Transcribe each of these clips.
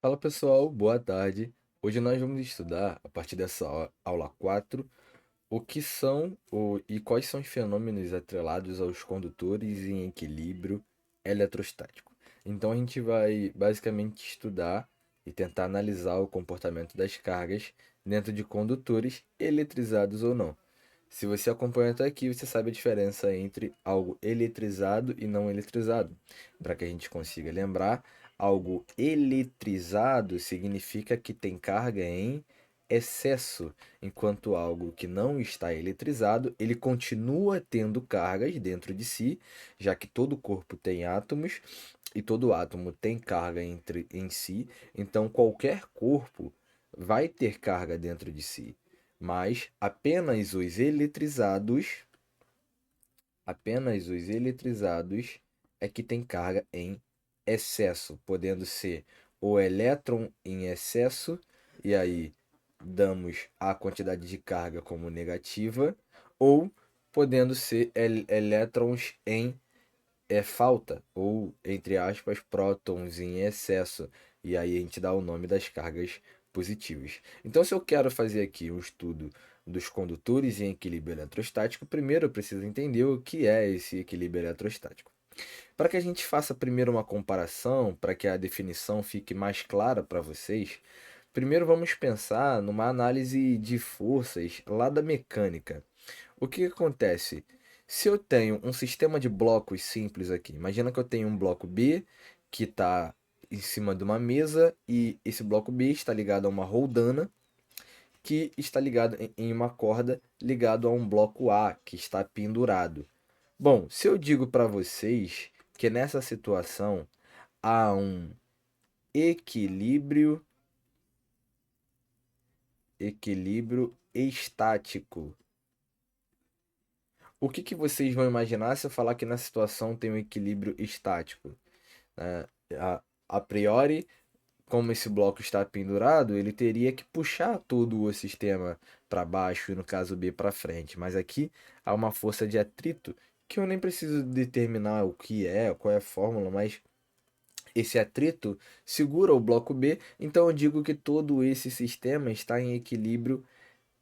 Fala pessoal, boa tarde. Hoje nós vamos estudar, a partir dessa aula 4, o que são e quais são os fenômenos atrelados aos condutores em equilíbrio eletrostático. Então a gente vai basicamente estudar e tentar analisar o comportamento das cargas dentro de condutores eletrizados ou não. Se você acompanha até aqui, você sabe a diferença entre algo eletrizado e não eletrizado. Para que a gente consiga lembrar, algo eletrizado significa que tem carga em excesso, enquanto algo que não está eletrizado, ele continua tendo cargas dentro de si, já que todo corpo tem átomos e todo átomo tem carga em si, então qualquer corpo vai ter carga dentro de si, mas apenas os eletrizados é que tem carga em excesso, podendo ser o elétron em excesso, e aí damos a quantidade de carga como negativa, ou podendo ser elétrons em falta, ou entre aspas, prótons em excesso, e aí a gente dá o nome das cargas positivas. Então, se eu quero fazer aqui um estudo dos condutores em equilíbrio eletrostático, primeiro eu preciso entender o que é esse equilíbrio eletrostático. Para que a gente faça primeiro uma comparação, para que a definição fique mais clara para vocês, primeiro vamos pensar numa análise de forças lá da mecânica. O que acontece? Se eu tenho um sistema de blocos simples aqui, imagina que eu tenho um bloco B que está em cima de uma mesa e esse bloco B está ligado a uma roldana que está ligado em uma corda ligado a um bloco A que está pendurado. Bom, se eu digo para vocês que nessa situação há um equilíbrio, equilíbrio estático, o que vocês vão imaginar se eu falar que na situação tem um equilíbrio estático? Né? A priori, como esse bloco está pendurado, ele teria que puxar todo o sistema para baixo e no caso B para frente. Mas aqui há uma força de atrito que eu nem preciso determinar o que é, qual é a fórmula, mas esse atrito segura o bloco B, então eu digo que todo esse sistema está em equilíbrio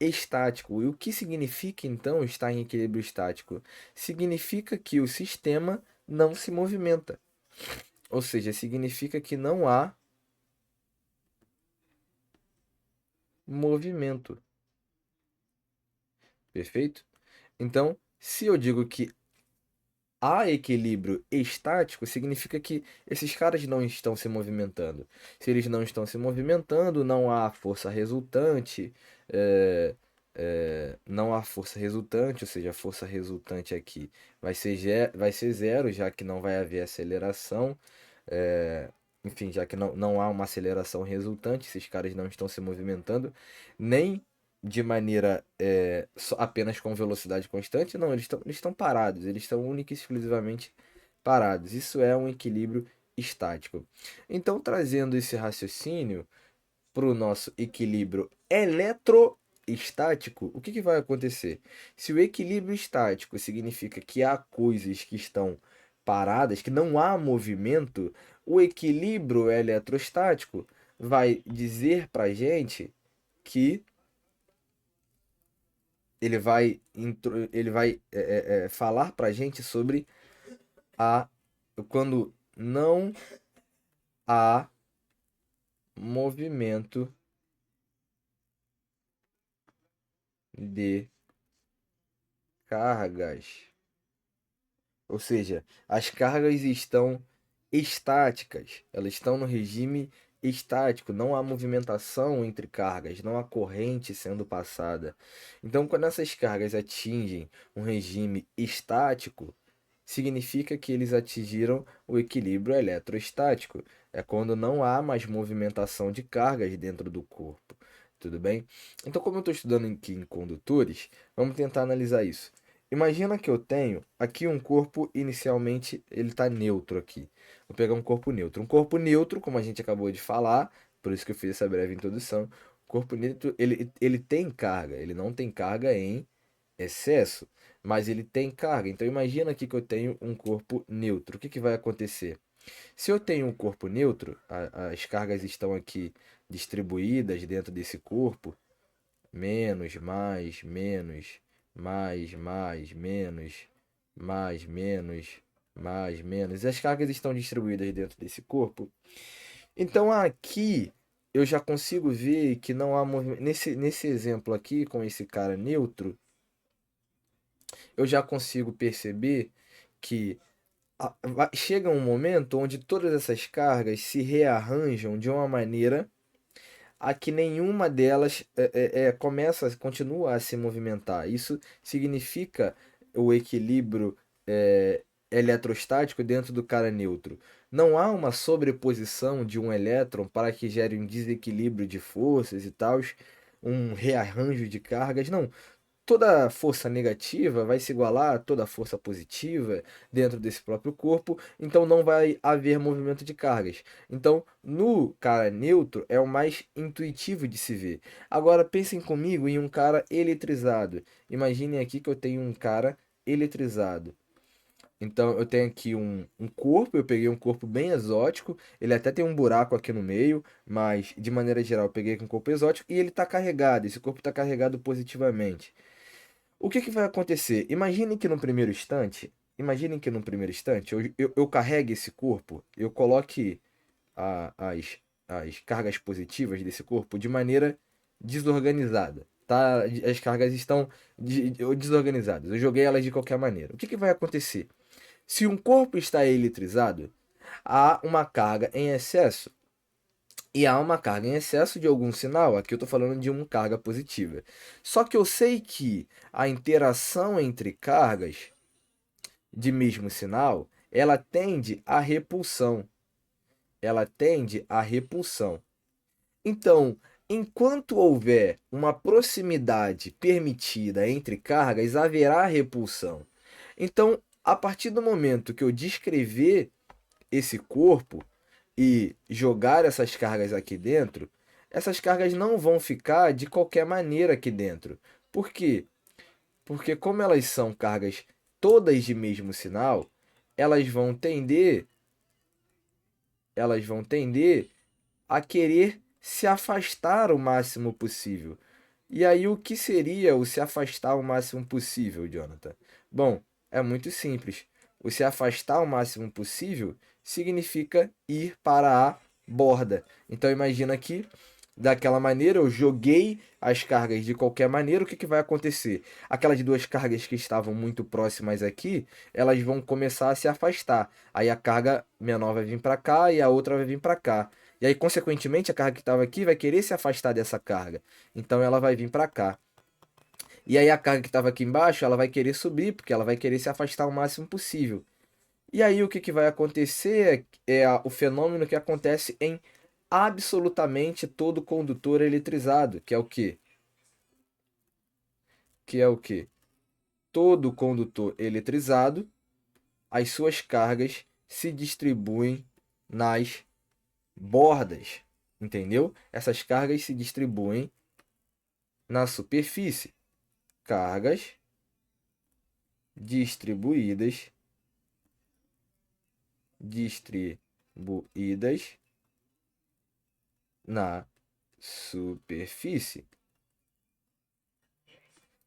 estático. E o que significa então estar em equilíbrio estático? Significa que o sistema não se movimenta. Ou seja, significa que não há movimento. Perfeito? Então, se eu digo que há equilíbrio estático, significa que esses caras não estão se movimentando. Se eles não estão se movimentando, não há força resultante. é, não há força resultante, ou seja, a força resultante aqui vai ser zero, já que não vai haver aceleração. é, Enfim, já que não há uma aceleração resultante, esses caras não estão se movimentando, nem de maneira apenas com velocidade constante, não, eles estão parados, eles estão única e exclusivamente parados. Isso é um equilíbrio estático. Então, trazendo esse raciocínio para o nosso equilíbrio eletroestático, o que vai acontecer? Se o equilíbrio estático significa que há coisas que estão paradas, que não há movimento, o equilíbrio eletrostático vai dizer para a gente que ele vai falar para a gente sobre a quando não há movimento de cargas. Ou seja, as cargas estão estáticas, elas estão no regime estático, não há movimentação entre cargas, não há corrente sendo passada. Então, quando essas cargas atingem um regime estático, significa que eles atingiram o equilíbrio eletrostático. É quando não há mais movimentação de cargas dentro do corpo. Tudo bem? Então, como eu estou estudando aqui em condutores, vamos tentar analisar isso. Imagina que eu tenho aqui um corpo, inicialmente ele está neutro aqui. Vou pegar um corpo neutro. Um corpo neutro, como a gente acabou de falar, por isso que eu fiz essa breve introdução. O corpo neutro, ele tem carga, ele não tem carga em excesso, mas ele tem carga. Então imagina aqui que eu tenho um corpo neutro. O que vai acontecer? Se eu tenho um corpo neutro, as cargas estão aqui distribuídas dentro desse corpo, menos, mais, menos, mais, menos, menos, menos. As cargas estão distribuídas dentro desse corpo. Então aqui eu já consigo ver que não há movimento. Nesse exemplo aqui, com esse cara neutro, eu já consigo perceber que chega um momento onde todas essas cargas se rearranjam de uma maneira a que nenhuma delas continua a se movimentar. Isso significa o equilíbrio eletrostático dentro do cara neutro. Não há uma sobreposição de um elétron para que gere um desequilíbrio de forças e tal, um rearranjo de cargas. Não, toda força negativa vai se igualar a toda força positiva dentro desse próprio corpo, então não vai haver movimento de cargas. Então, no cara neutro é o mais intuitivo de se ver. Agora, pensem comigo em um cara eletrizado. Imaginem aqui que eu tenho um cara eletrizado. Então eu tenho aqui um corpo, eu peguei um corpo bem exótico, ele até tem um buraco aqui no meio, mas de maneira geral eu peguei um corpo exótico e ele está carregado, esse corpo está carregado positivamente. O que que vai acontecer? Imaginem que no primeiro instante eu carregue esse corpo, eu coloque as cargas positivas desse corpo de maneira desorganizada, tá? As cargas estão desorganizadas, eu joguei elas de qualquer maneira. O que que vai acontecer? Se um corpo está eletrizado, há uma carga em excesso. E há uma carga em excesso de algum sinal. Aqui eu estou falando de uma carga positiva. Só que eu sei que a interação entre cargas de mesmo sinal, ela tende à repulsão. Ela tende à repulsão. Então, enquanto houver uma proximidade permitida entre cargas, haverá repulsão. Então, a partir do momento que eu descrever esse corpo e jogar essas cargas aqui dentro, essas cargas não vão ficar de qualquer maneira aqui dentro. Por quê? Porque como elas são cargas todas de mesmo sinal, elas vão tender, elas vão tender a querer se afastar o máximo possível. E aí o que seria o se afastar o máximo possível, Jonathan? Bom, é muito simples. O se afastar o máximo possível significa ir para a borda. Então imagina que daquela maneira eu joguei as cargas de qualquer maneira, o que que vai acontecer? Aquelas duas cargas que estavam muito próximas aqui, elas vão começar a se afastar. Aí a carga menor vai vir para cá e a outra vai vir para cá. E aí, consequentemente, a carga que estava aqui vai querer se afastar dessa carga. Então ela vai vir para cá. E aí a carga que estava aqui embaixo, ela vai querer subir, porque ela vai querer se afastar o máximo possível. E aí o que que vai acontecer é o fenômeno que acontece em absolutamente todo condutor eletrizado, que é o quê? Que é o quê? Todo condutor eletrizado, as suas cargas se distribuem nas bordas, entendeu? Essas cargas se distribuem na superfície. Cargas distribuídas na superfície.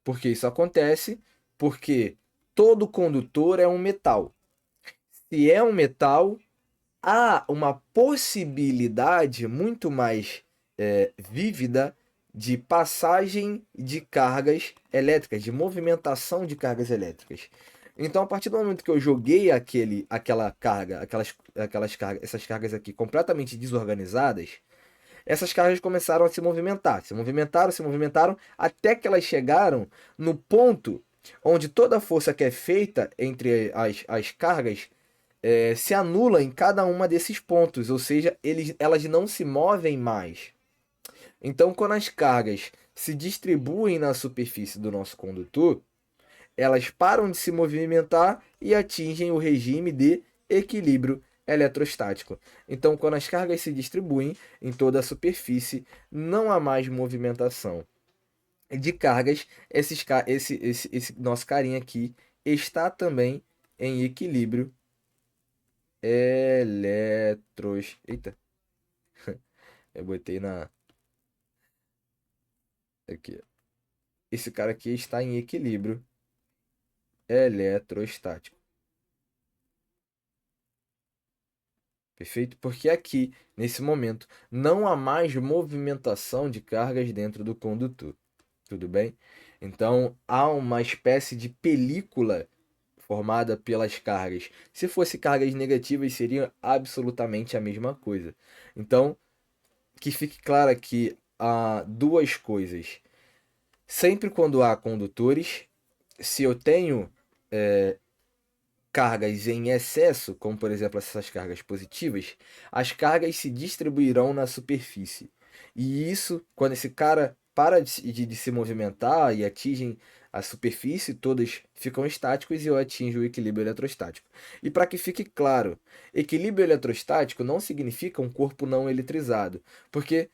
Porque isso acontece porque todo condutor é um metal. Se é um metal, há uma possibilidade muito mais vívida de passagem de cargas elétricas, de movimentação de cargas elétricas. Então, a partir do momento que eu joguei aquela carga, aquelas cargas, essas cargas aqui completamente desorganizadas, essas cargas começaram a se movimentar, se movimentaram, até que elas chegaram no ponto onde toda a força que é feita entre as cargas se anula em cada uma desses pontos, ou seja, elas não se movem mais. Então, quando as cargas se distribuem na superfície do nosso condutor, elas param de se movimentar e atingem o regime de equilíbrio eletrostático. Então, quando as cargas se distribuem em toda a superfície, não há mais movimentação de cargas. Esse nosso carinha aqui está também em equilíbrio eletros... Eita, eu botei na... Aqui. Esse cara aqui está em equilíbrio eletrostático. Perfeito? Porque aqui, nesse momento, não há mais movimentação de cargas dentro do condutor. Tudo bem? Então, há uma espécie de película formada pelas cargas. Se fosse cargas negativas, seria absolutamente a mesma coisa. Então, que fique claro aqui há duas coisas. Sempre quando há condutores, se eu tenho cargas em excesso, como por exemplo essas cargas positivas, as cargas se distribuirão na superfície. E isso, quando esse cara para de se movimentar e atingem a superfície, todas ficam estáticos e eu atinjo o equilíbrio eletrostático. E para que fique claro, equilíbrio eletrostático não significa um corpo não eletrizado, porque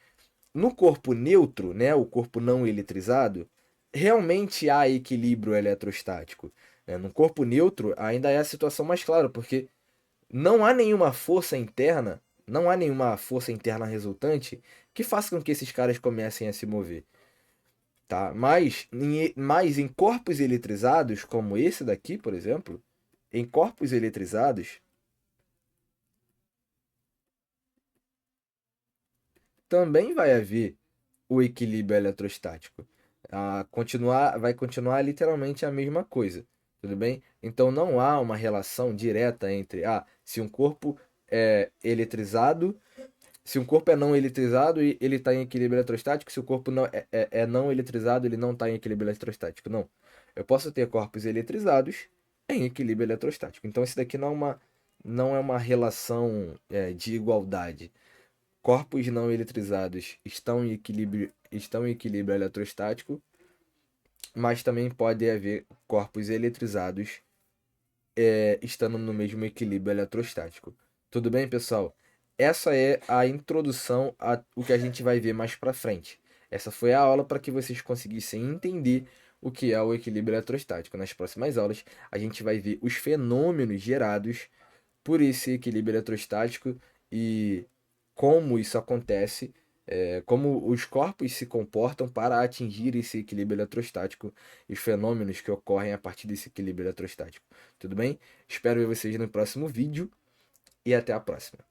no corpo neutro, né, o corpo não eletrizado, realmente há equilíbrio eletrostático. Né? No corpo neutro ainda é a situação mais clara, porque não há nenhuma força interna, não há nenhuma força interna resultante que faça com que esses caras comecem a se mover. Tá? Mas em corpos eletrizados, como esse daqui, por exemplo, em corpos eletrizados, também vai haver o equilíbrio eletrostático. Vai continuar literalmente a mesma coisa, tudo bem? Então não há uma relação direta entre se um corpo é eletrizado, se um corpo é não eletrizado e ele está em equilíbrio eletrostático, se o corpo não é não eletrizado, ele não está em equilíbrio eletrostático. Não. Eu posso ter corpos eletrizados em equilíbrio eletrostático. Então isso daqui não é uma relação de igualdade. Corpos não eletrizados estão em equilíbrio eletrostático, mas também pode haver corpos eletrizados estando no mesmo equilíbrio eletrostático. Tudo bem, pessoal? Essa é a introdução a o que a gente vai ver mais para frente. Essa foi a aula para que vocês conseguissem entender o que é o equilíbrio eletrostático. Nas próximas aulas, a gente vai ver os fenômenos gerados por esse equilíbrio eletrostático e como isso acontece, como os corpos se comportam para atingir esse equilíbrio eletrostático e os fenômenos que ocorrem a partir desse equilíbrio eletrostático. Tudo bem? Espero ver vocês no próximo vídeo e até a próxima.